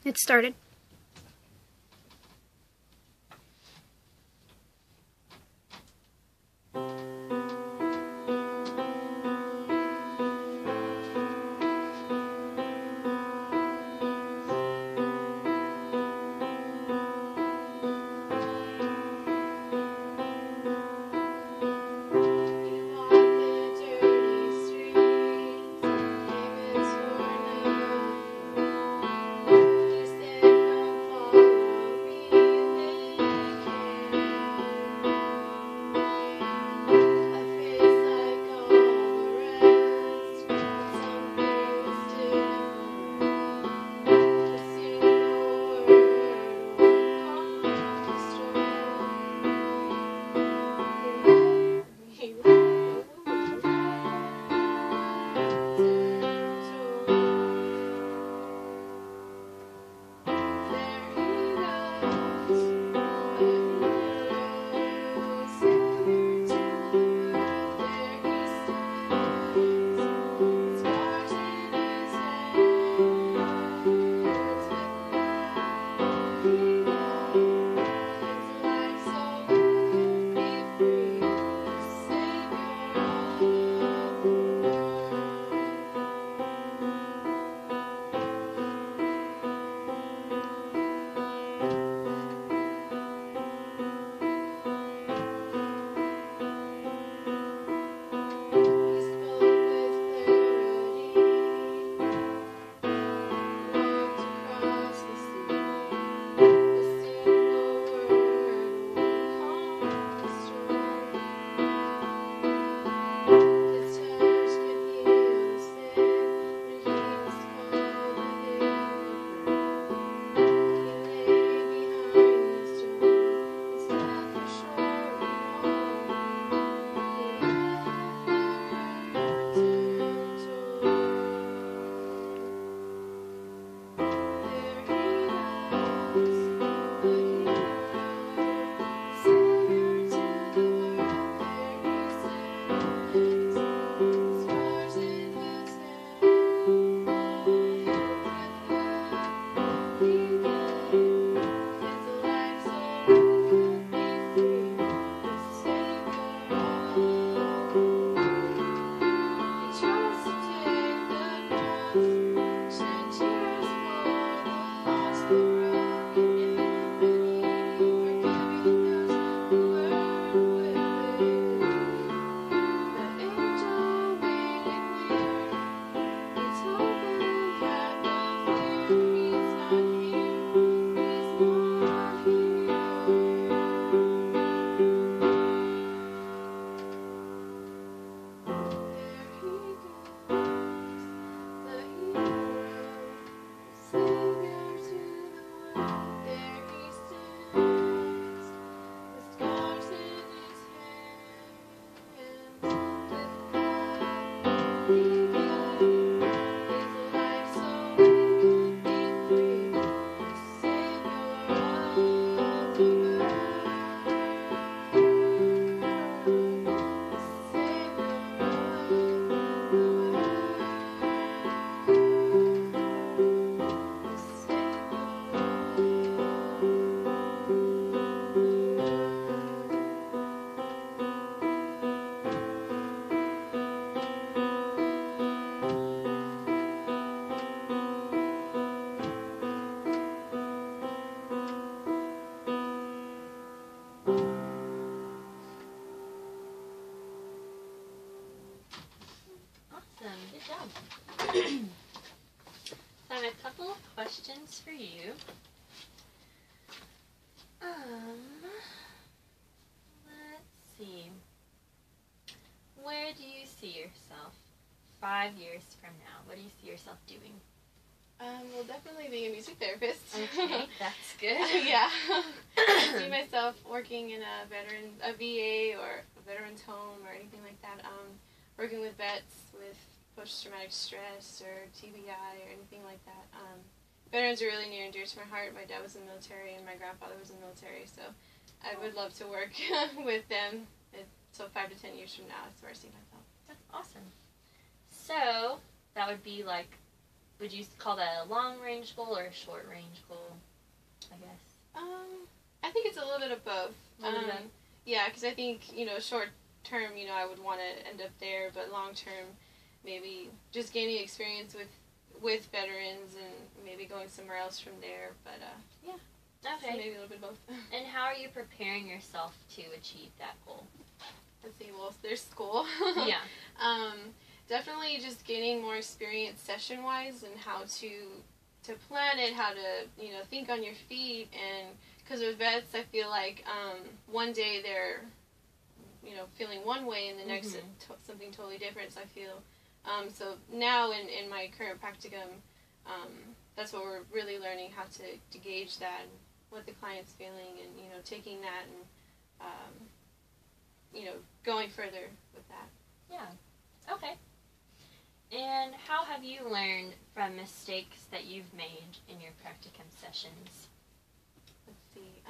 it started. So I have a couple of questions for you. Let's see. Where do you see yourself 5 years from now? What do you see yourself doing? Well, definitely being a music therapist. Okay, that's good. Yeah. I see myself working in a VA or a veteran's home or anything like that. Working with vets with post-traumatic stress or TBI or anything like that. Veterans are really near and dear to my heart. My dad was in the military and my grandfather was in the military, so I would love to work with them. So 5 to 10 years from now, that's where I see myself. That's awesome. So that would be like would you call that a long-range goal or a short-range goal, I guess? I think it's a little bit of both. Yeah, because I think, short term, I would want to end up there, but long term, maybe just gaining experience with veterans and maybe going somewhere else from there. But yeah, Okay. so maybe a little bit of both. And how are you preparing yourself to achieve that goal? Let's see. Well, there's school. Yeah. Definitely just gaining more experience session wise and how to plan it, how to think on your feet, and because with vets, I feel like one day they're feeling one way and the next something totally different. So I feel so now in my current practicum, that's what we're really learning, how to gauge that and what the client's feeling, and taking that and going further with that. Yeah. Okay. And how have you learned from mistakes that you've made in your practicum sessions? Let's see.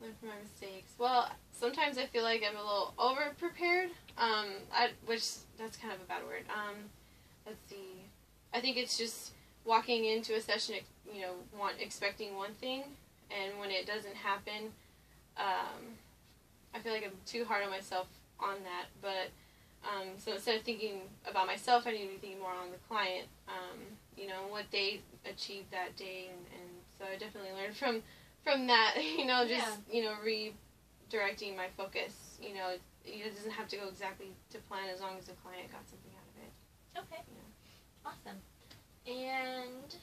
Learn from my mistakes. Well, sometimes I feel like I'm a little over prepared. Which that's kind of a bad word. Let's see. I think it's just walking into a session, expecting one thing, and when it doesn't happen, I feel like I'm too hard on myself on that. But so instead of thinking about myself, I need to be thinking more on the client. What they achieved that day, and so I definitely learned from that. Redirecting my focus. It doesn't have to go exactly to plan as long as the client got something out of it. Okay. Awesome. And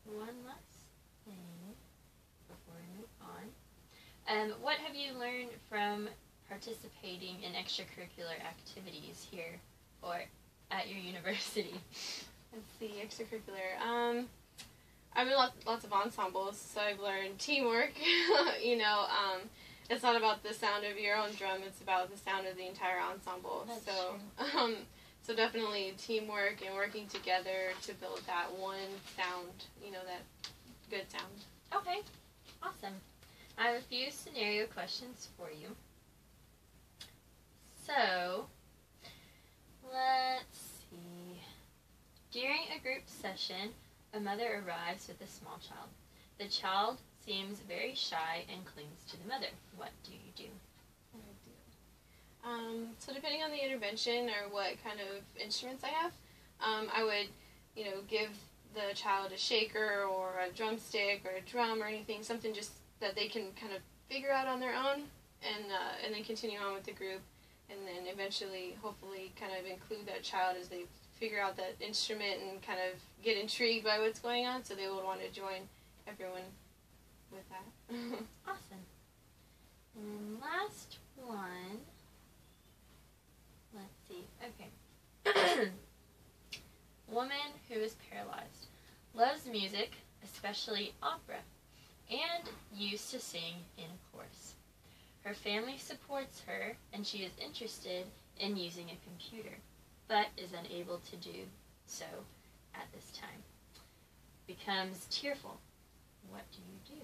one last thing before we move on. What have you learned from participating in extracurricular activities here or at your university? Let's see, extracurricular. I've been lots of ensembles, so I've learned teamwork. It's not about the sound of your own drum; it's about the sound of the entire ensemble. That's true. So definitely teamwork and working together to build that one sound. That good sound. Okay, awesome. I have a few scenario questions for you. So, let's see. During a group session, a mother arrives with a small child. The child seems very shy and clings to the mother. What do you do? So depending on the intervention or what kind of instruments I have, I would, give the child a shaker or a drumstick or a drum or anything, something just that they can kind of figure out on their own, and then continue on with the group, and then eventually, hopefully, kind of include that child as they figure out that instrument and kind of get intrigued by what's going on, so they would want to join everyone with that. Awesome. And last one. Let's see. Okay. Woman who is paralyzed. Loves music, especially opera, and used to sing in a chorus. Her family supports her, and she is interested in using a computer, but is unable to do so at this time. Becomes tearful. What do you do?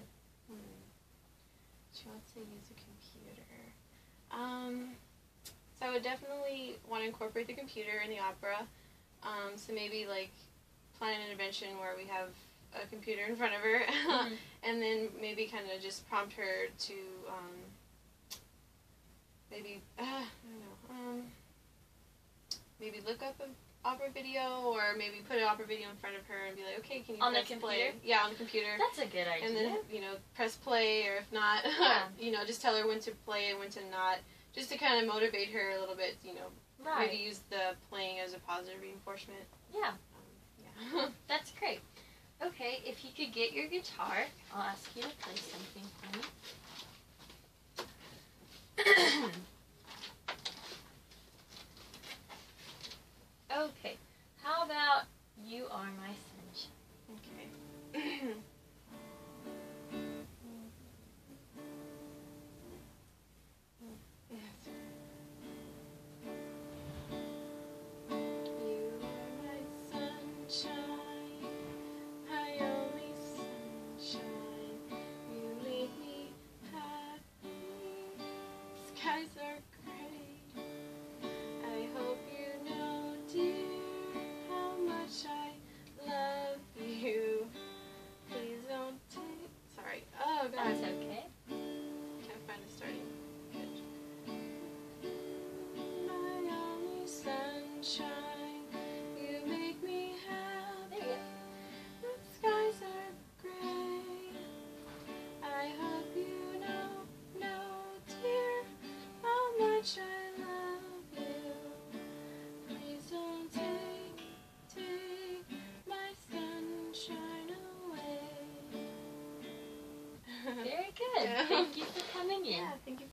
She wants to use a computer. So I would definitely want to incorporate the computer in the opera. So maybe plan an intervention where we have a computer in front of her, and then maybe kind of just prompt her to maybe I don't know, maybe look up an opera video, or maybe put an opera video in front of her and be like, okay, can you on press the computer? play? Yeah, on the computer. That's a good idea. And then press play, or if not, just tell her when to play and when to not, just to kind of motivate her a little bit. Right. Maybe use the playing as a positive reinforcement. Yeah. Yeah. That's great. Okay, if you could get your guitar, I'll ask you to play something for me. Okay, how about You Are My Sunshine? Okay. Skies are you. Thank you for coming in. Yeah, thank you.